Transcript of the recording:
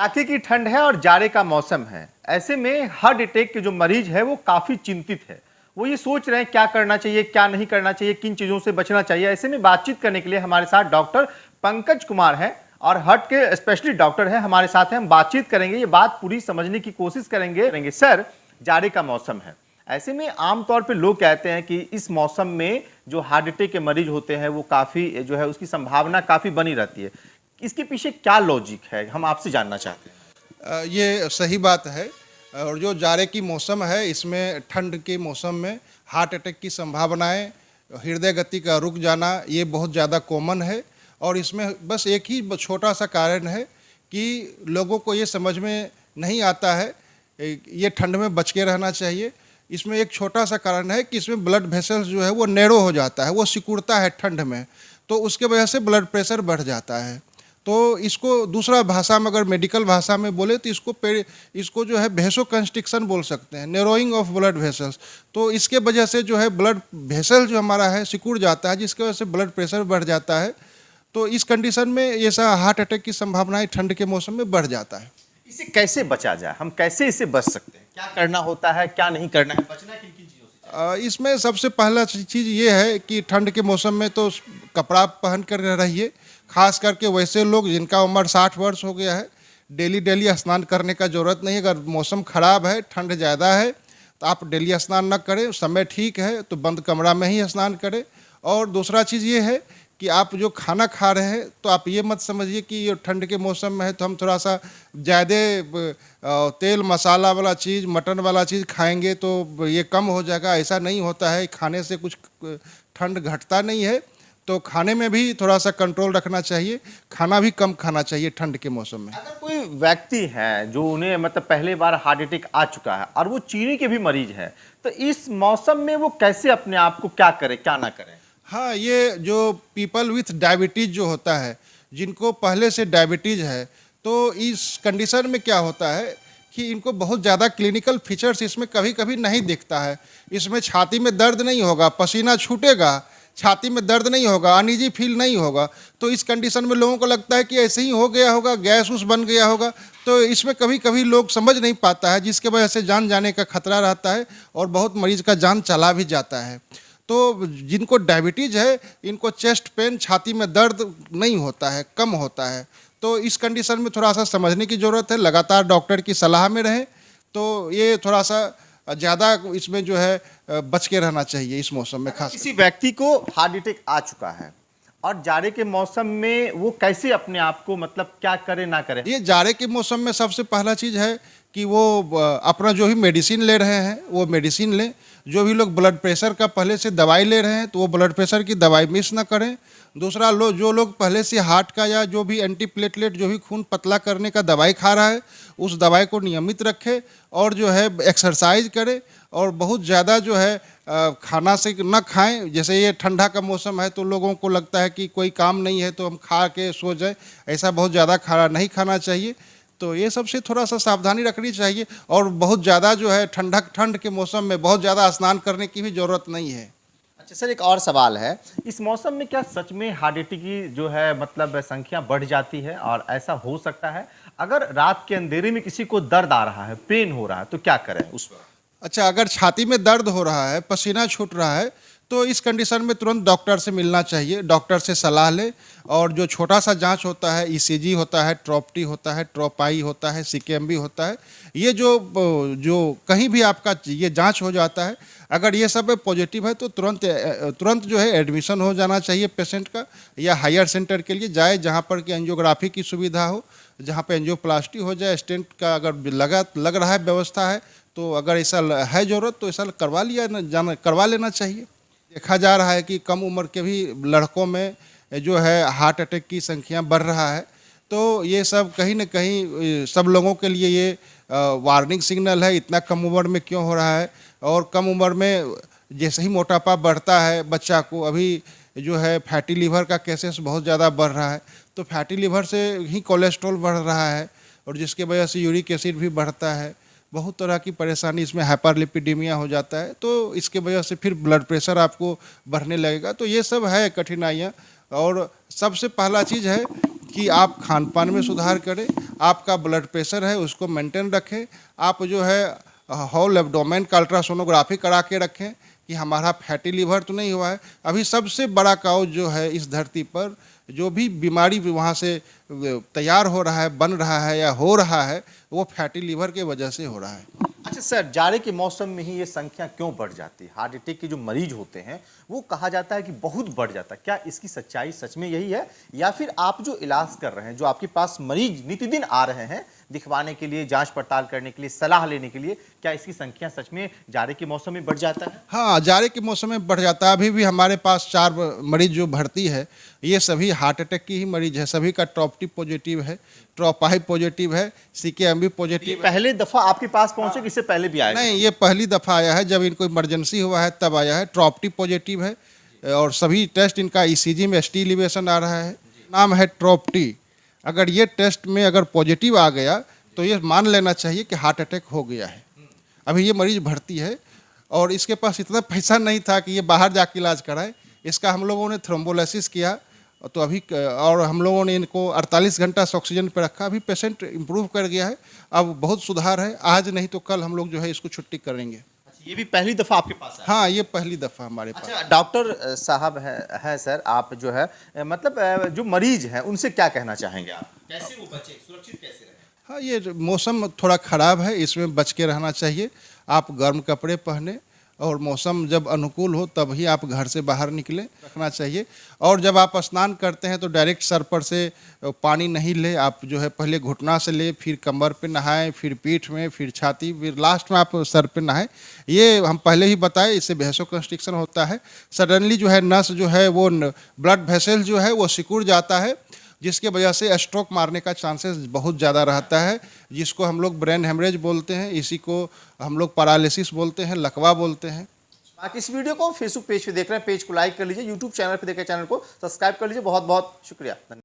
कड़ाके की ठंड है और जाड़े का मौसम है। ऐसे में हार्ट अटैक के जो मरीज है वो काफी चिंतित है। वो ये सोच रहे हैं क्या करना चाहिए, क्या नहीं करना चाहिए, किन चीजों से बचना चाहिए। ऐसे में बातचीत करने के लिए हमारे साथ डॉक्टर पंकज कुमार हैं और हार्ट के स्पेशलिस्ट डॉक्टर हैं हमारे साथ हैं। हम बातचीत करेंगे, ये बात पूरी समझने की कोशिश करेंगे। सर, जाड़े का मौसम है, ऐसे में आमतौर पे लोग कहते हैं कि इस मौसम में जो हार्ट अटैक के मरीज होते हैं वो काफी जो है उसकी संभावना काफी बनी रहती है। इसके पीछे क्या लॉजिक है, हम आपसे जानना चाहते हैं। ये सही बात है। और जो जाड़े की मौसम है इसमें ठंड के मौसम में हार्ट अटैक की संभावनाएं, हृदय गति का रुक जाना ये बहुत ज़्यादा कॉमन है। और इसमें बस एक ही छोटा सा कारण है कि लोगों को ये समझ में नहीं आता है, ये ठंड में बच के रहना चाहिए। इसमें एक छोटा सा कारण है कि इसमें ब्लड वेसल्स जो है वो नैरो हो जाता है, वो सिकुड़ता है ठंड में, तो उसके वजह से ब्लड प्रेशर बढ़ जाता है। तो इसको दूसरा भाषा में अगर मेडिकल भाषा में बोले तो इसको जो है वेसो कंस्ट्रिक्शन बोल सकते हैं, नैरोइंग ऑफ ब्लड वेसल्स। तो इसके वजह से जो है ब्लड वेसल जो हमारा है सिकुड़ जाता है, जिसकी वजह से ब्लड प्रेशर बढ़ जाता है। तो इस कंडीशन में ऐसा हार्ट अटैक की संभावनाएं ठंड के मौसम में बढ़ जाता है। इसे कैसे बचा जाए, हम कैसे इसे बच सकते हैं, क्या करना होता है, क्या नहीं करना है, बचना किन किन चीजों से? इसमें सबसे पहला चीज़ ये है कि ठंड के मौसम में तो कपड़ा पहन कर रहिए। खास करके वैसे लोग जिनका उम्र 60 वर्ष हो गया है, डेली स्नान करने का ज़रूरत नहीं है। अगर मौसम ख़राब है, ठंड ज़्यादा है, तो आप डेली स्नान न करें। समय ठीक है तो बंद कमरा में ही स्नान करें। और दूसरा चीज़ ये है कि आप जो खाना खा रहे हैं तो आप ये मत समझिए कि ये ठंड के मौसम में है तो हम थोड़ा सा ज़्यादा तेल मसाला वाला चीज़, मटन वाला चीज़ खाएंगे तो ये कम हो जाएगा। ऐसा नहीं होता है, खाने से कुछ ठंड घटता नहीं है। तो खाने में भी थोड़ा सा कंट्रोल रखना चाहिए, खाना भी कम खाना चाहिए ठंड के मौसम में। अगर कोई व्यक्ति है जो उन्हें मतलब पहले बार हार्ट अटैक आ चुका है और वो चीनी के भी मरीज है, तो इस मौसम में वो कैसे अपने आप को क्या करे, क्या ना करें? हाँ, ये जो पीपल विथ डायबिटीज़ जो होता है, जिनको पहले से डायबिटीज़ है, तो इस कंडीशन में क्या होता है कि इनको बहुत ज़्यादा क्लिनिकल फीचर्स इसमें कभी कभी नहीं दिखता है। इसमें छाती में दर्द नहीं होगा, पसीना छूटेगा, छाती में दर्द नहीं होगा, अनईजी फील नहीं होगा। तो इस कंडीशन में लोगों को लगता है कि ऐसे ही हो गया होगा, गैस उस बन गया होगा। तो इसमें कभी कभी लोग समझ नहीं पाता है, जिसके वजह से जान जाने का खतरा रहता है और बहुत मरीज का जान चला भी जाता है। तो जिनको डायबिटीज़ है इनको चेस्ट पेन, छाती में दर्द नहीं होता है, कम होता है। तो इस कंडीशन में थोड़ा सा समझने की ज़रूरत है, लगातार डॉक्टर की सलाह में रहें। तो ये थोड़ा सा ज़्यादा इसमें जो है बच के रहना चाहिए इस मौसम में। खास किसी व्यक्ति को हार्ट अटैक आ चुका है और जाड़े के मौसम में वो कैसे अपने आप को मतलब क्या करे ना करे? ये जाड़े के मौसम में सबसे पहला चीज़ है कि वो अपना जो भी मेडिसिन ले रहे हैं वो मेडिसिन लें। जो भी लोग ब्लड प्रेशर का पहले से दवाई ले रहे हैं तो वो ब्लड प्रेशर की दवाई मिस ना करें। दूसरा, जो लोग पहले से हार्ट का या जो भी एंटी प्लेटलेट, जो भी खून पतला करने का दवाई खा रहा है, उस दवाई को नियमित रखें और जो है एक्सरसाइज करें। और बहुत ज़्यादा जो है खाना से न खाएं। जैसे ये ठंडा का मौसम है तो लोगों को लगता है कि कोई काम नहीं है तो हम खा के सो जाए, ऐसा बहुत ज़्यादा खाना नहीं खाना चाहिए। तो ये सबसे थोड़ा सा सावधानी रखनी चाहिए। और बहुत ज़्यादा जो है ठंड के मौसम में बहुत ज़्यादा स्नान करने की भी ज़रूरत नहीं है। अच्छा सर, एक और सवाल है, इस मौसम में क्या सच में हार्ट अटैक की जो है मतलब संख्या बढ़ जाती है? और ऐसा हो सकता है अगर रात के अंधेरे में किसी को दर्द आ रहा है, पेन हो रहा है, तो क्या करें उस वक्त? अच्छा, अगर छाती में दर्द हो रहा है, पसीना छूट रहा है, तो इस कंडीशन में तुरंत डॉक्टर से मिलना चाहिए, डॉक्टर से सलाह लें। और जो छोटा सा जांच होता है, ईसीजी होता है, ट्रोप्टी होता है, ट्रोपाई होता है, सीकेएमबी होता है, ये जो कहीं भी आपका ये जांच हो जाता है, अगर ये सब पॉजिटिव है तो तुरंत जो है एडमिशन हो जाना चाहिए पेशेंट का, या हायर सेंटर के लिए जाए जहाँ पर कि एंजियोग्राफी की सुविधा हो, जहाँ पर एंजियोप्लास्टी हो जाए, स्टेंट का अगर लग रहा है व्यवस्था है, तो अगर ऐसा है ज़रूरत तो ऐसा करवा लेना चाहिए। देखा जा रहा है कि कम उम्र के भी लड़कों में जो है हार्ट अटैक की संख्या बढ़ रहा है। तो ये सब कहीं न कहीं सब लोगों के लिए ये वार्निंग सिग्नल है, इतना कम उम्र में क्यों हो रहा है। और कम उम्र में जैसे ही मोटापा बढ़ता है बच्चा को, अभी जो है फैटी लीवर का केसेस बहुत ज़्यादा बढ़ रहा है। तो फैटी लीवर से ही कोलेस्ट्रॉल बढ़ रहा है और जिसके वजह से यूरिक एसिड भी बढ़ता है। बहुत तरह की परेशानी, इसमें हाइपरलिपिडीमिया हो जाता है, तो इसके वजह से फिर ब्लड प्रेशर आपको बढ़ने लगेगा। तो ये सब है कठिनाइयाँ। और सबसे पहला चीज़ है कि आप खान पान में सुधार करें, आपका ब्लड प्रेशर है उसको मेंटेन रखें, आप जो है होल एब्डोमेन का अल्ट्रासोनोग्राफी करा के रखें कि हमारा फैटी लीवर तो नहीं हुआ है। अभी सबसे बड़ा काउज जो है इस धरती पर, जो भी बीमारी वहाँ से तैयार हो रहा है, बन रहा है या हो रहा है, वो फैटी लीवर के वजह से हो रहा है। अच्छा सर, जाड़े के मौसम में ही ये संख्या क्यों बढ़ जाती है? हार्ट अटैक के जो मरीज होते हैं वो कहा जाता है कि बहुत बढ़ जाता है। क्या इसकी सच्चाई सच में यही है, या फिर आप जो इलाज कर रहे हैं, जो आपके पास मरीज नित्यदिन आ रहे हैं दिखवाने के लिए, जांच पड़ताल करने के लिए, सलाह लेने के लिए, क्या इसकी संख्या सच में जाड़े के मौसम में बढ़ जाता है? हाँ, जाड़े के मौसम में बढ़ जाता है। अभी भी हमारे पास 4 मरीज जो भर्ती है, ये सभी हार्ट अटैक की ही मरीज है। सभी का ट्रॉप पॉजिटिव है, ट्रॉपाई पॉजिटिव है, CKMB पॉजिटिव है। पहले दफा आपके पास पहुंचे कि इससे पहले भी आए? नहीं, ये पहली दफ़ा आया है, जब इनको इमरजेंसी हुआ है तब आया है। ट्रॉप पॉजिटिव है और सभी टेस्ट इनका ECG में ST एलिवेशन आ रहा है, नाम है ट्रॉप। अगर ये टेस्ट में अगर पॉजिटिव आ गया तो ये मान लेना चाहिए कि हार्ट अटैक हो गया है। अभी ये मरीज भर्ती है और इसके पास इतना पैसा नहीं था कि ये बाहर जाके इलाज कराए। इसका हम लोगों ने थ्रोम्बोलाइसिस किया तो अभी, और हम लोगों ने इनको 48 घंटा ऑक्सीजन पे रखा। अभी पेशेंट इम्प्रूव कर गया है, अब बहुत सुधार है। आज नहीं तो कल हम लोग जो है इसको छुट्टी करेंगे। ये भी पहली दफा आपके पास आया? हाँ, ये पहली दफ़ा हमारे पास। अच्छा डॉक्टर साहब है सर, आप जो है मतलब जो मरीज हैं उनसे क्या कहना चाहेंगे आप? कैसे वो बचे, सुरक्षित कैसे रहें? हाँ, ये मौसम थोड़ा ख़राब है, इसमें बच के रहना चाहिए। आप गर्म कपड़े पहने और मौसम जब अनुकूल हो तब ही आप घर से बाहर निकलें, रखना चाहिए। और जब आप स्नान करते हैं तो डायरेक्ट सर पर से पानी नहीं ले, आप जो है पहले घुटना से ले, फिर कमर पे नहाएं, फिर पीठ में, फिर छाती, फिर लास्ट में आप सर पे नहाएं। ये हम पहले ही बताए, इससे वैसो कंस्ट्रिक्शन होता है। सडनली जो है नस जो है वो ब्लड वेसल जो है वो सिकुड़ जाता है, जिसके वजह से स्ट्रोक मारने का चांसेस बहुत ज़्यादा रहता है, जिसको हम लोग ब्रेन हेमरेज बोलते हैं। इसी को हम लोग पैरालिसिस बोलते हैं, लकवा बोलते हैं। आप इस वीडियो को फेसबुक पेज पे देख रहे हैं, पेज को लाइक कर लीजिए, यूट्यूब चैनल पे देख रहे हैं, चैनल को सब्सक्राइब कर लीजिए। बहुत बहुत शुक्रिया।